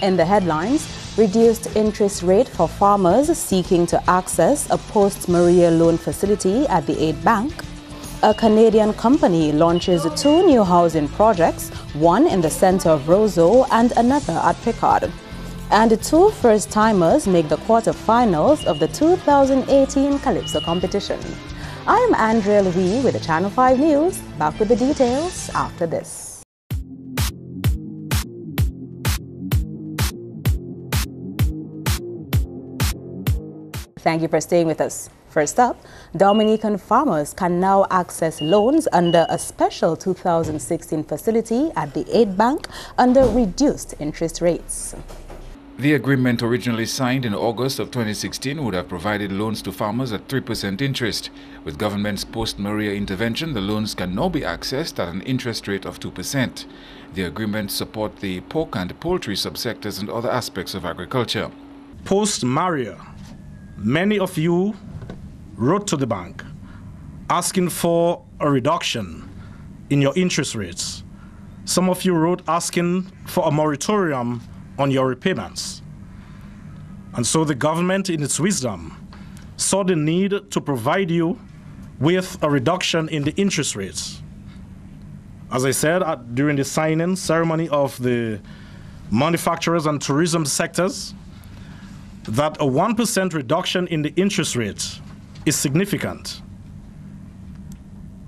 In the headlines, reduced interest rate for farmers seeking to access a post-Maria loan facility at the Aid Bank. A Canadian company launches 2 new housing projects, one in the center of Roseau and another at Picard. And 2 first-timers make the quarterfinals of the 2018 Calypso competition. I'm Andrea Louis with the Channel 5 News. Back with the details after this. Thank you for staying with us. First up, Dominican farmers can now access loans under a special 2016 facility at the Aid Bank under reduced interest rates. The agreement, originally signed in August of 2016, would have provided loans to farmers at 3% interest. With government's post-Maria intervention, the loans can now be accessed at an interest rate of 2%. The agreement supports the pork and poultry subsectors and other aspects of agriculture. Post-Maria, many of you wrote to the bank asking for a reduction in your interest rates. Some of you wrote asking for a moratorium on your repayments. And so the government, in its wisdom, saw the need to provide you with a reduction in the interest rates. As I said during the signing ceremony of the manufacturers and tourism sectors, that a 1% reduction in the interest rate is significant.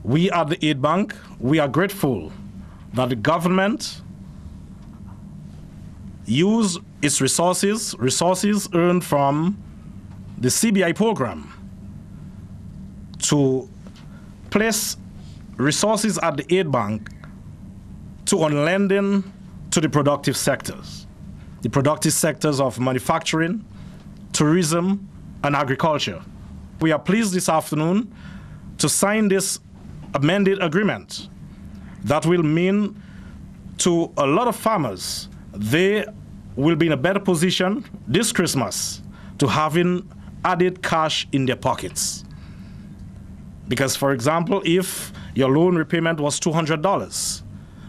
We at the Aid Bank, we are grateful that the government use its resources earned from the CBI program to place resources at the Aid Bank on lending to the productive sectors of manufacturing, tourism, and agriculture. We are pleased this afternoon to sign this amended agreement that will mean to a lot of farmers, they will be in a better position this Christmas to having added cash in their pockets. Because, for example, if your loan repayment was $200,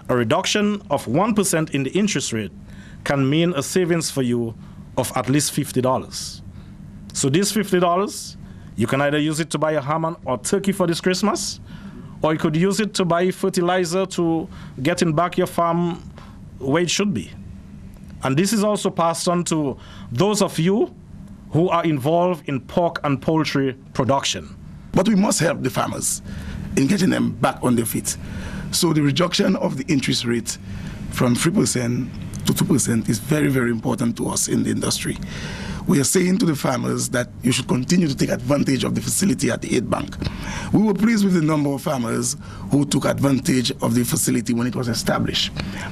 a reduction of 1% in the interest rate can mean a savings for you of at least $50. So this $50, you can either use it to buy a ham or turkey for this Christmas, or you could use it to buy fertilizer to getting back your farm where it should be. And this is also passed on to those of you who are involved in pork and poultry production. But we must help the farmers in getting them back on their feet. So the reduction of the interest rate from 3% to 2% is very, very important to us in the industry. We are saying to the farmers that you should continue to take advantage of the facility at the Aid Bank. We were pleased with the number of farmers who took advantage of the facility when it was established.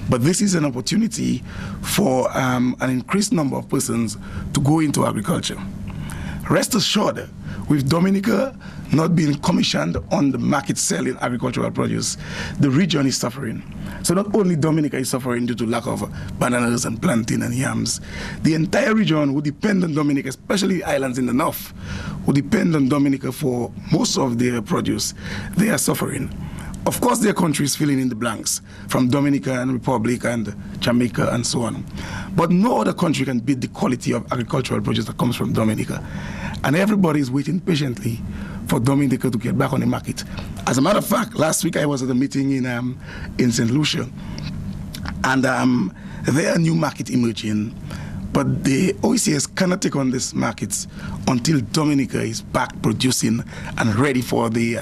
But this is an opportunity for an increased number of persons to go into agriculture. Rest assured, with Dominica not being commissioned on the market selling agricultural produce, the region is suffering. So not only Dominica is suffering due to lack of bananas and plantain and yams, the entire region who depend on Dominica, especially islands in the north, who depend on Dominica for most of their produce, they are suffering. Of course, there are countries filling in the blanks, from Dominican Republic and Jamaica and so on. But no other country can beat the quality of agricultural produce that comes from Dominica. And everybody is waiting patiently for Dominica to get back on the market. As a matter of fact, last week I was at a meeting in St. Lucia, and there are new market emerging, but the OECS cannot take on these markets until Dominica is back producing and ready for the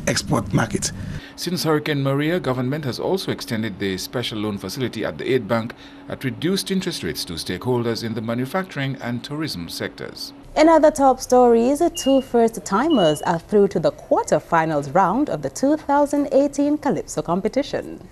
export market. Since Hurricane Maria, government has also extended the special loan facility at the Aid Bank at reduced interest rates to stakeholders in the manufacturing and tourism sectors. In other top stories, 2 first-timers are through to the quarter-finals round of the 2018 Calypso competition.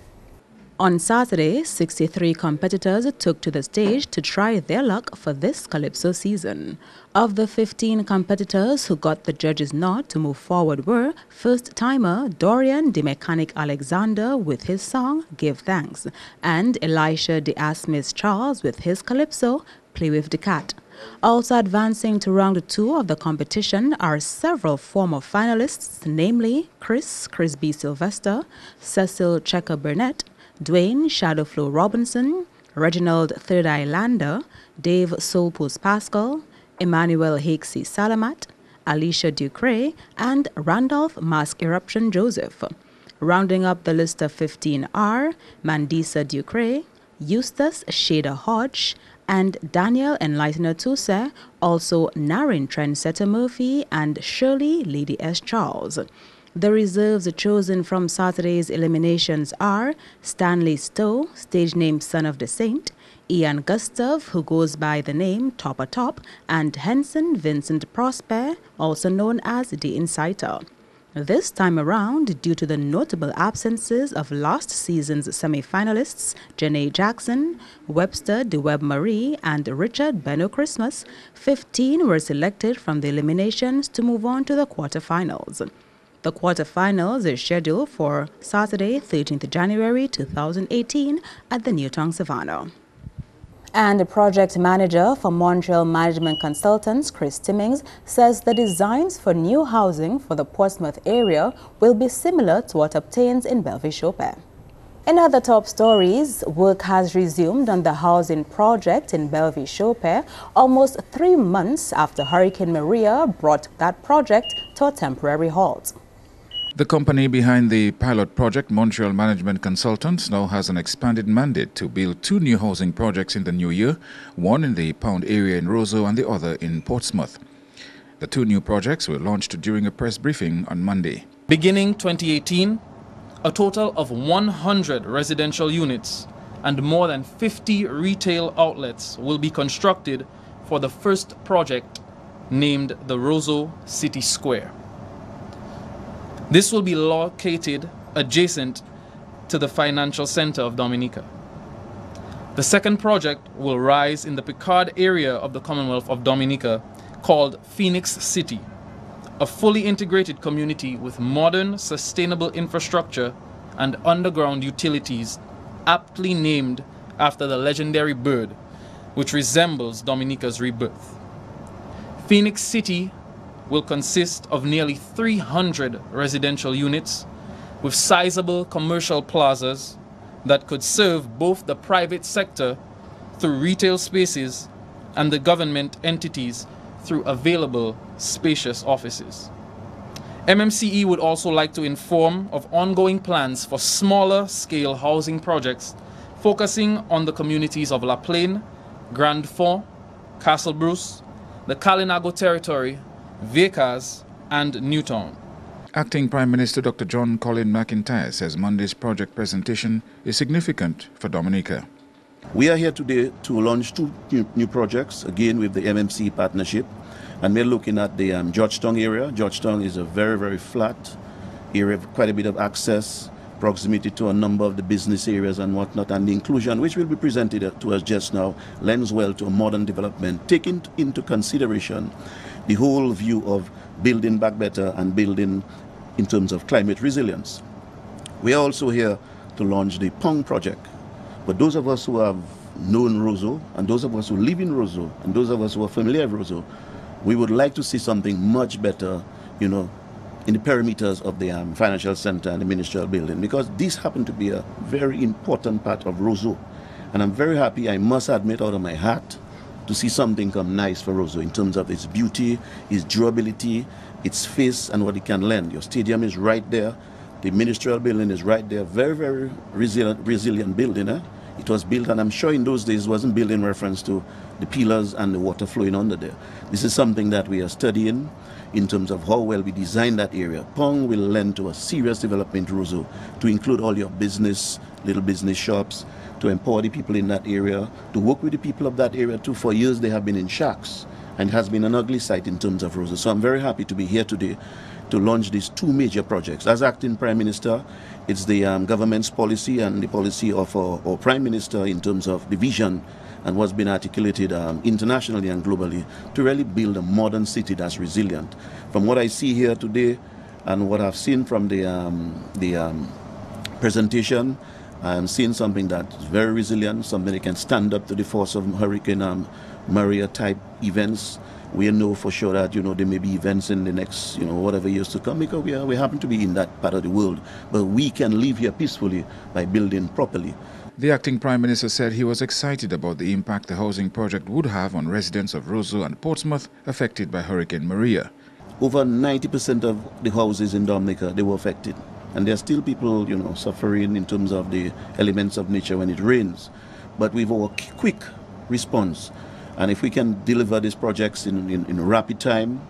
On Saturday, 63 competitors took to the stage to try their luck for this Calypso season. Of the 15 competitors who got the judges' nod to move forward were first-timer Dorian the Mechanic Alexander with his song Give Thanks, and Elisha the Asmis Charles with his Calypso Play with the Cat. Also advancing to round 2 of the competition are several former finalists, namely Chris B. Sylvester, Cecil Checker Burnett, Dwayne Shadowflow Robinson, Reginald Third Islander, Dave Solpus Pascal, Emmanuel Hakesy Salamat, Alicia Ducre, and Randolph Mask Eruption Joseph. Rounding up the list of 15 are Mandisa Ducre, Eustace Shada Hodge, and Daniel Enlightener Tuse, also Narin Trendsetter Murphy, and Shirley Lady S. Charles. The reserves chosen from Saturday's eliminations are Stanley Stowe, stage name Son of the Saint, Ian Gustav, who goes by the name Topper Top, and Henson Vincent Prosper, also known as the Inciter. This time around, due to the notable absences of last season's semi-finalists Janae Jackson, Webster DeWebb Marie, and Richard Benno Christmas, 15 were selected from the eliminations to move on to the quarterfinals. The quarterfinals is scheduled for Saturday, 13th January 2018 at the Newtown Savannah. And the project manager for Montreal Management Consultants, Chris Timmings, says the designs for new housing for the Portsmouth area will be similar to what obtains in Bellevue-Chopin. In other top stories, work has resumed on the housing project in Bellevue-Chopin almost 3 months after Hurricane Maria brought that project to a temporary halt. The company behind the pilot project, Montreal Management Consultants, now has an expanded mandate to build 2 new housing projects in the new year, one in the Pound area in Roseau and the other in Portsmouth. The 2 new projects were launched during a press briefing on Monday. Beginning 2018, a total of 100 residential units and more than 50 retail outlets will be constructed for the first project named the Roseau City Square. This will be located adjacent to the financial center of Dominica. The second project will rise in the Picard area of the Commonwealth of Dominica called Phoenix City, a fully integrated community with modern, sustainable infrastructure and underground utilities aptly named after the legendary bird, which resembles Dominica's rebirth. Phoenix City will consist of nearly 300 residential units with sizable commercial plazas that could serve both the private sector through retail spaces and the government entities through available spacious offices. MMCE would also like to inform of ongoing plans for smaller scale housing projects focusing on the communities of La Plaine, Grand Fond, Castle Bruce, the Kalinago territory, Vacas, and Newtown. Acting Prime Minister Dr. John Colin McIntyre says Monday's project presentation is significant for Dominica. We are here today to launch 2 new projects, again with the MMC partnership, and we're looking at the Georgetown area. Georgetown is a very, very flat area, quite a bit of access, proximity to a number of the business areas and whatnot, and the inclusion, which will be presented to us just now, lends well to a modern development, taking into consideration the whole view of building back better and building in terms of climate resilience. We are also here to launch the Pong project. But those of us who have known Roseau, and those of us who live in Roseau, and those of us who are familiar with Roseau, we would like to see something much better, in the perimeters of the financial center and the ministerial building, because this happened to be a very important part of Roseau. And I'm very happy, I must admit out of my heart, to see something come nice for Roseau in terms of its beauty, its durability, its face, and what it can lend. Your stadium is right there. The ministerial building is right there. Very, very resilient building. It was built, and I'm sure in those days it wasn't built in reference to the pillars and the water flowing under there. This is something that we are studying in terms of how well we design that area. Pong will lend to a serious development in Roseau to include all your business, little business shops, to empower the people in that area, to work with the people of that area too. For years they have been in shacks, and it has been an ugly sight in terms of Roseau. So I'm very happy to be here today to launch these 2 major projects. As Acting Prime Minister, it's the government's policy and the policy of our Prime Minister in terms of the vision and what's been articulated internationally and globally to really build a modern city that's resilient. From what I see here today and what I've seen from the presentation, I'm seeing something that's very resilient, something that can stand up to the force of Hurricane Maria type events. We know for sure that there may be events in the next whatever years to come, because we happen to be in that part of the world, but we can live here peacefully by building properly. The acting Prime Minister said he was excited about the impact the housing project would have on residents of Roseau and Portsmouth affected by Hurricane Maria. Over 90% of the houses in Dominica, they were affected. And there are still people, suffering in terms of the elements of nature when it rains. But we've a quick response. And if we can deliver these projects in rapid time,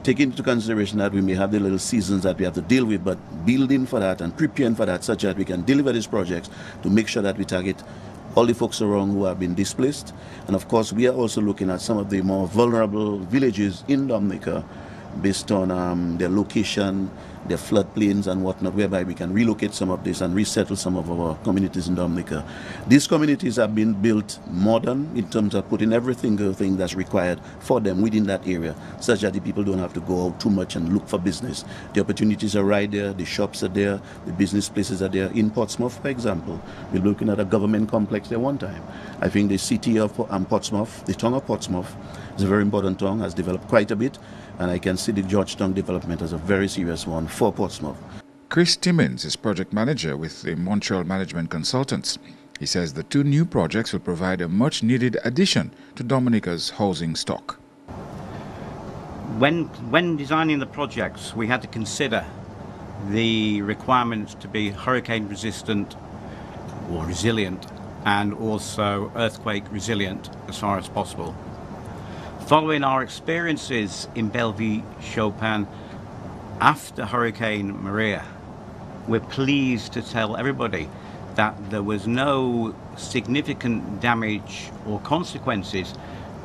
taking into consideration that we may have the little seasons that we have to deal with, but building for that and preparing for that such that we can deliver these projects to make sure that we target all the folks around who have been displaced. And of course, we are also looking at some of the more vulnerable villages in Dominica based on their location, their floodplains and whatnot, whereby we can relocate some of this and resettle some of our communities in Dominica. These communities have been built modern in terms of putting every single thing that's required for them within that area, such that the people don't have to go out too much and look for business. The opportunities are right there, the shops are there, the business places are there. In Portsmouth, for example, we're looking at a government complex there one time. I think the city of Portsmouth, the town of Portsmouth, is a very important town, has developed quite a bit, and I can see the Georgetown development as a very serious one for Portsmouth. Chris Timmins is project manager with the Montreal Management Consultants. He says the 2 new projects will provide a much-needed addition to Dominica's housing stock. When designing the projects, we had to consider the requirements to be hurricane resistant or resilient, and also earthquake resilient as far as possible. Following our experiences in Bellevue-Chopin after Hurricane Maria, we're pleased to tell everybody that there was no significant damage or consequences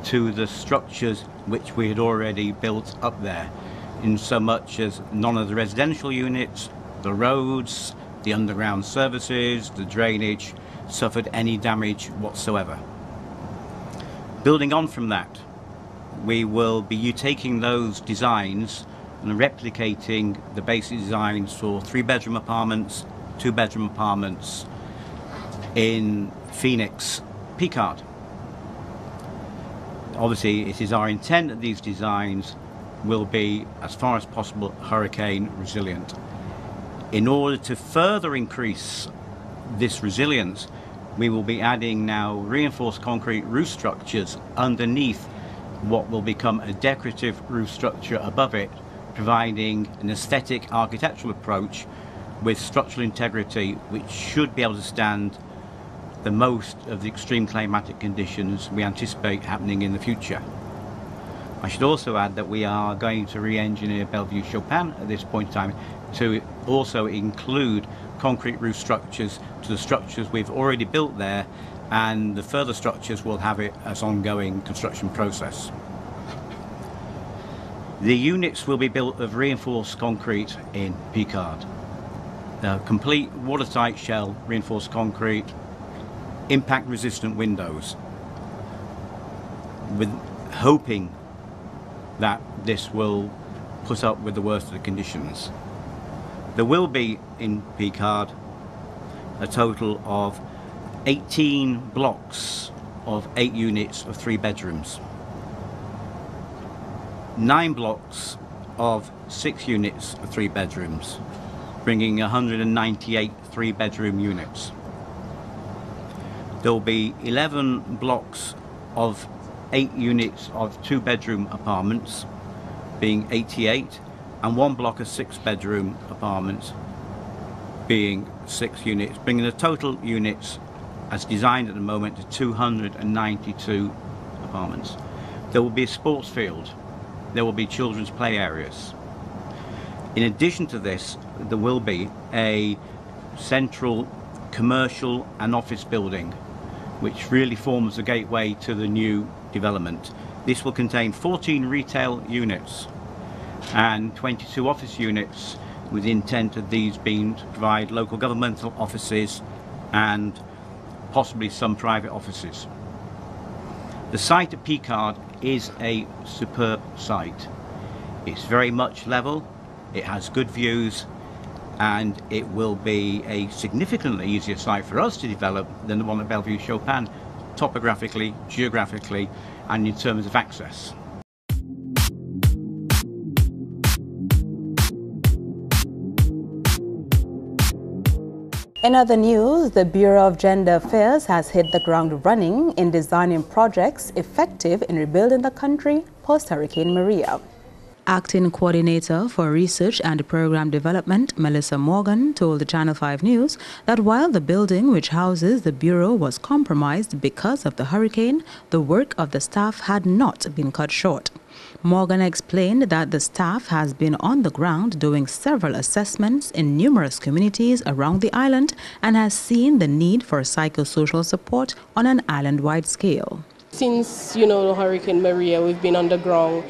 to the structures which we had already built up there, in so much as none of the residential units, the roads, the underground services, the drainage suffered any damage whatsoever. Building on from that, we will be taking those designs and replicating the basic designs for 3-bedroom apartments, 2-bedroom apartments in Phoenix, Picard. Obviously, it is our intent that these designs will be, as far as possible, hurricane resilient. In order to further increase this resilience, we will be adding now reinforced concrete roof structures underneath what will become a decorative roof structure above it, providing an aesthetic architectural approach with structural integrity which should be able to stand the most of the extreme climatic conditions we anticipate happening in the future. I should also add that we are going to re-engineer Bellevue-Chopin at this point in time to also include concrete roof structures to the structures we've already built there, and the further structures will have it as ongoing construction process. The units will be built of reinforced concrete in Picard. Complete watertight shell, reinforced concrete, impact resistant windows, with hoping that this will put up with the worst of the conditions. There will be in Picard a total of 18 blocks of 8 units of 3 bedrooms, 9 blocks of 6 units of 3 bedrooms, bringing 198 3-bedroom units. There will be 11 blocks of 8 units of 2-bedroom apartments, being 88, and 1 block of 6-bedroom apartments, being 6 units, bringing the total units as designed at the moment to 292 apartments. There will be a sports field. There will be children's play areas. In addition to this, there will be a central commercial and office building which really forms the gateway to the new development. This will contain 14 retail units and 22 office units, with the intent of these being to provide local governmental offices and possibly some private offices. The site at Picard is a superb site. It's very much level, it has good views, and it will be a significantly easier site for us to develop than the one at Bellevue-Chopin, topographically, geographically, and in terms of access. In other news, the Bureau of Gender Affairs has hit the ground running in designing projects effective in rebuilding the country post-Hurricane Maria. Acting Coordinator for Research and Program Development, Melissa Morgan, told the Channel 5 News that while the building which houses the Bureau was compromised because of the hurricane, the work of the staff had not been cut short. Morgan explained that the staff has been on the ground doing several assessments in numerous communities around the island and has seen the need for psychosocial support on an island-wide scale. Since, Hurricane Maria, we've been on the ground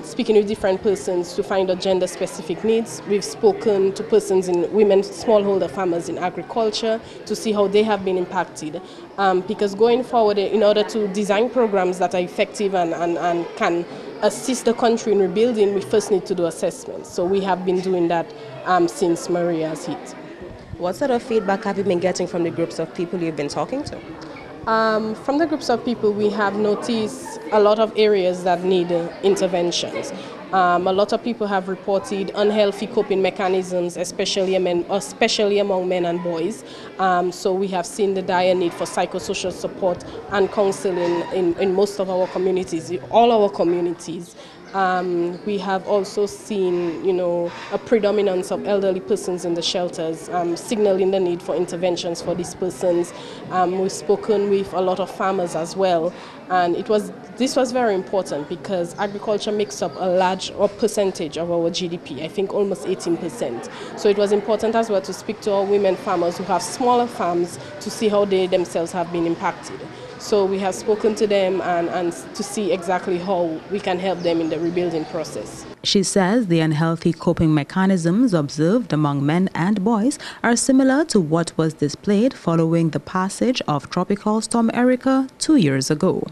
speaking with different persons to find out gender-specific needs. We've spoken to persons in women, smallholder farmers in agriculture to see how they have been impacted. Because going forward, in order to design programs that are effective and can assist the country in rebuilding, we first need to do assessments. So we have been doing that since Maria's hit. What sort of feedback have you been getting from the groups of people you've been talking to? From the groups of people, we have noticed a lot of areas that need interventions. A lot of people have reported unhealthy coping mechanisms, especially among men and boys. So we have seen the dire need for psychosocial support and counseling in most of our communities, all our communities. We have also seen, a predominance of elderly persons in the shelters, signaling the need for interventions for these persons. We've spoken with a lot of farmers as well, and this was very important because agriculture makes up a large percentage of our GDP, I think almost 18%. So it was important as well to speak to our women farmers who have smaller farms to see how they themselves have been impacted. So we have spoken to them and to see exactly how we can help them in the rebuilding process. She says the unhealthy coping mechanisms observed among men and boys are similar to what was displayed following the passage of Tropical Storm Erica 2 years ago.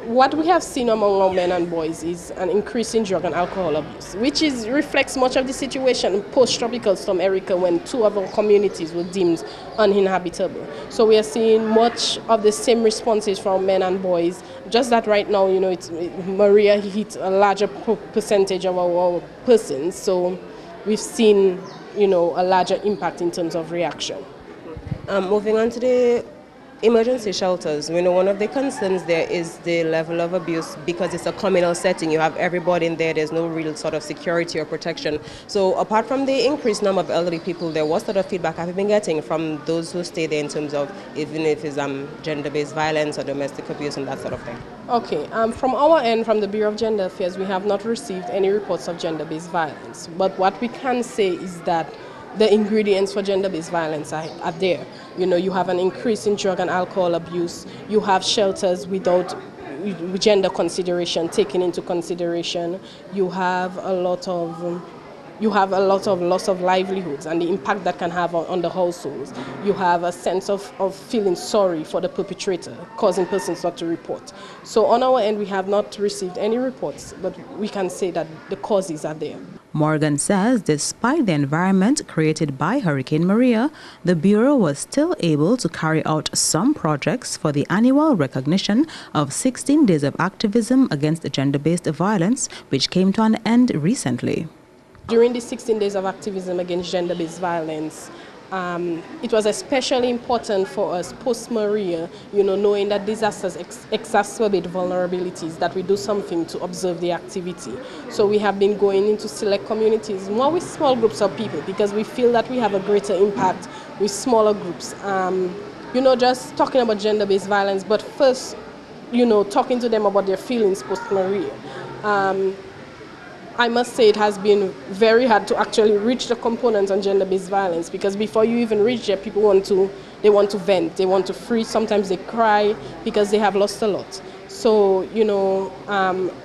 What we have seen among our men and boys is an increase in drug and alcohol abuse, which reflects much of the situation post-Tropical Storm Erica when 2 of our communities were deemed uninhabitable. So we are seeing much of the same responses from men and boys, just that right now, Maria hit a larger percentage of our persons, so we've seen, a larger impact in terms of reaction. Moving on to the emergency shelters, one of the concerns there is the level of abuse because it's a communal setting. You have everybody in there. There's no real sort of security or protection. So apart from the increased number of elderly people there, what sort of feedback have you been getting from those who stay there in terms of even if it's gender-based violence or domestic abuse and that sort of thing? Okay, from our end, from the Bureau of Gender Affairs, we have not received any reports of gender-based violence. But what we can say is that the ingredients for gender-based violence are there. You have an increase in drug and alcohol abuse. You have shelters without gender consideration taken into consideration. You have a lot of loss of livelihoods and the impact that can have on the households. You have a sense of feeling sorry for the perpetrator, causing persons not to report. So on our end, we have not received any reports, but we can say that the causes are there. Morgan says despite the environment created by Hurricane Maria, the Bureau was still able to carry out some projects for the annual recognition of 16 days of activism against gender-based violence, which came to an end recently. During the 16 days of activism against gender-based violence, it was especially important for us post-Maria, knowing that disasters exacerbate vulnerabilities, that we do something to observe the activity. So we have been going into select communities, more with small groups of people, because we feel that we have a greater impact with smaller groups. Just talking about gender-based violence, but first, talking to them about their feelings post-Maria. I must say it has been very hard to actually reach the components on gender-based violence, because before you even reach there, people want to vent, they want to freeze, sometimes they cry because they have lost a lot. So,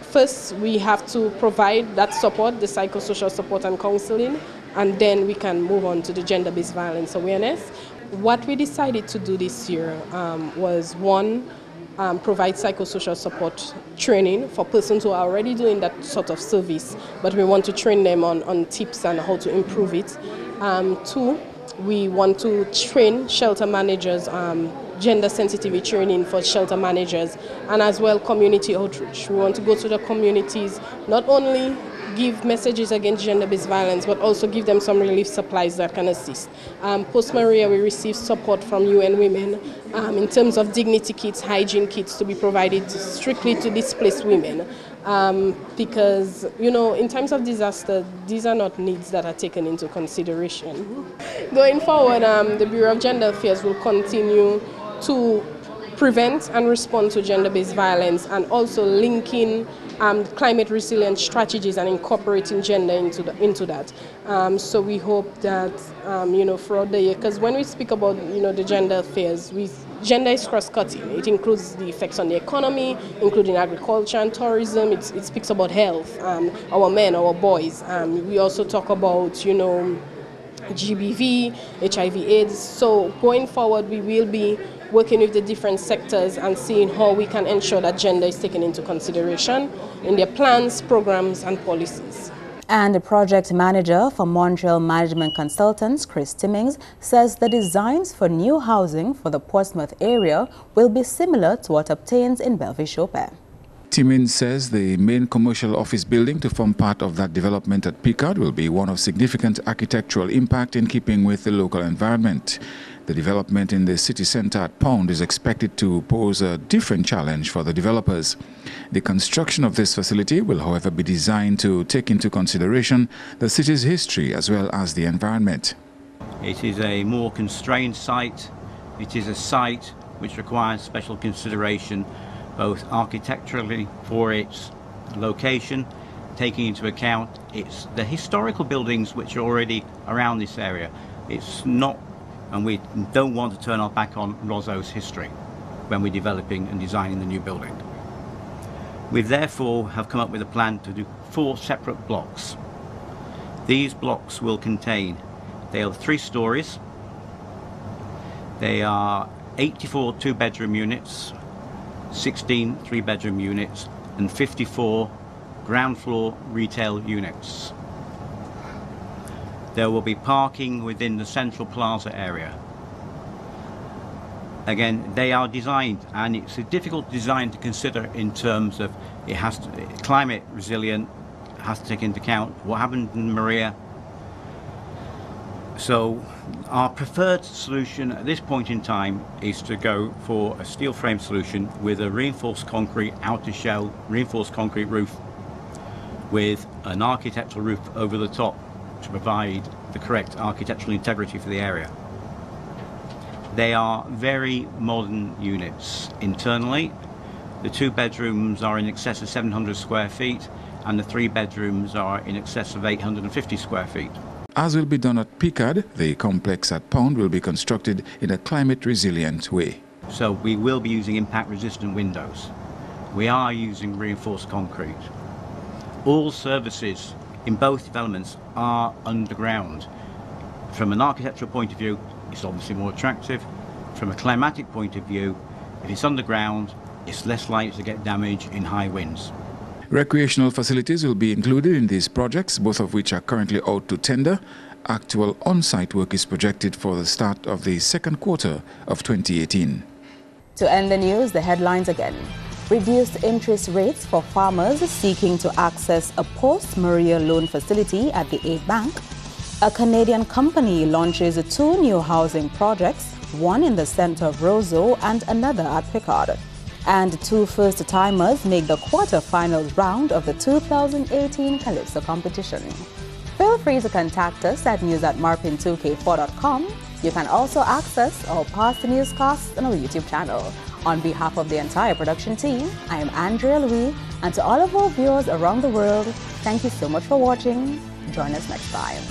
first we have to provide that support, the psychosocial support and counseling, and then we can move on to the gender-based violence awareness. What we decided to do this year was, one, provide psychosocial support training for persons who are already doing that sort of service, but we want to train them on tips and how to improve it. Two, we want to train shelter managers, gender sensitivity training for shelter managers, and as well community outreach. We want to go to the communities, not only give messages against gender-based violence, but also give them some relief supplies that can assist. Post-Maria, we receive support from UN Women in terms of dignity kits, hygiene kits to be provided strictly to displaced women. Because, you know, in times of disaster, these are not needs that are taken into consideration. Going forward, the Bureau of Gender Affairs will continue to prevent and respond to gender-based violence, and also linking climate resilience strategies and incorporating gender into that. So we hope that, you know, throughout the year, because when we speak about, you know, the gender affairs, gender is cross-cutting. It includes the effects on the economy, including agriculture and tourism. It speaks about health, our men, our boys. We also talk about, you know, GBV, HIV/AIDS. So going forward, we will be working with the different sectors and seeing how we can ensure that gender is taken into consideration in their plans, programs, and policies. And the project manager for Montreal Management Consultants, Chris Timmings, says the designs for new housing for the Portsmouth area will be similar to what obtains in Bellevue-Chopin. Timmins says the main commercial office building to form part of that development at Picard will be one of significant architectural impact in keeping with the local environment. The development in the city centre at Pound is expected to pose a different challenge for the developers. The construction of this facility will, however, be designed to take into consideration the city's history as well as the environment. It is a more constrained site. It is a site which requires special consideration, both architecturally for its location, taking into account the historical buildings which are already around this area. It's not, and we don't want to turn our back on Roseau's history when we're developing and designing the new building. We therefore have come up with a plan to do 4 separate blocks. These blocks will contain, they are 3 stories, they are 84 2-bedroom units, 16 3-bedroom units, and 54 ground floor retail units. There will be parking within the central plaza area. Again, they are designed, and it's a difficult design to consider in terms of it has to be climate resilient, has to take into account what happened in Maria. So our preferred solution at this point in time is to go for a steel frame solution with a reinforced concrete outer shell, reinforced concrete roof with an architectural roof over the top to provide the correct architectural integrity for the area. They are very modern units internally. The 2 bedrooms are in excess of 700 square feet and the 3 bedrooms are in excess of 850 square feet. As will be done at Picard, the complex at Pound will be constructed in a climate-resilient way. So we will be using impact-resistant windows. We are using reinforced concrete. All services in both developments are underground. From an architectural point of view, it's obviously more attractive. From a climatic point of view, if it's underground, it's less likely to get damage in high winds. Recreational facilities will be included in these projects, both of which are currently out to tender. Actual on-site work is projected for the start of the second quarter of 2018. To end the news, the headlines again. Reduced interest rates for farmers seeking to access a post-Maria loan facility at the Aid Bank. A Canadian company launches 2 new housing projects, one in the centre of Roseau and another at Picard. And 2 first-timers make the quarter-finals round of the 2018 Calypso competition. Feel free to contact us at news@marpin2k4.com. You can also access our past newscasts on our YouTube channel. On behalf of the entire production team, I am Andrea Louis, and to all of our viewers around the world, thank you so much for watching. Join us next time.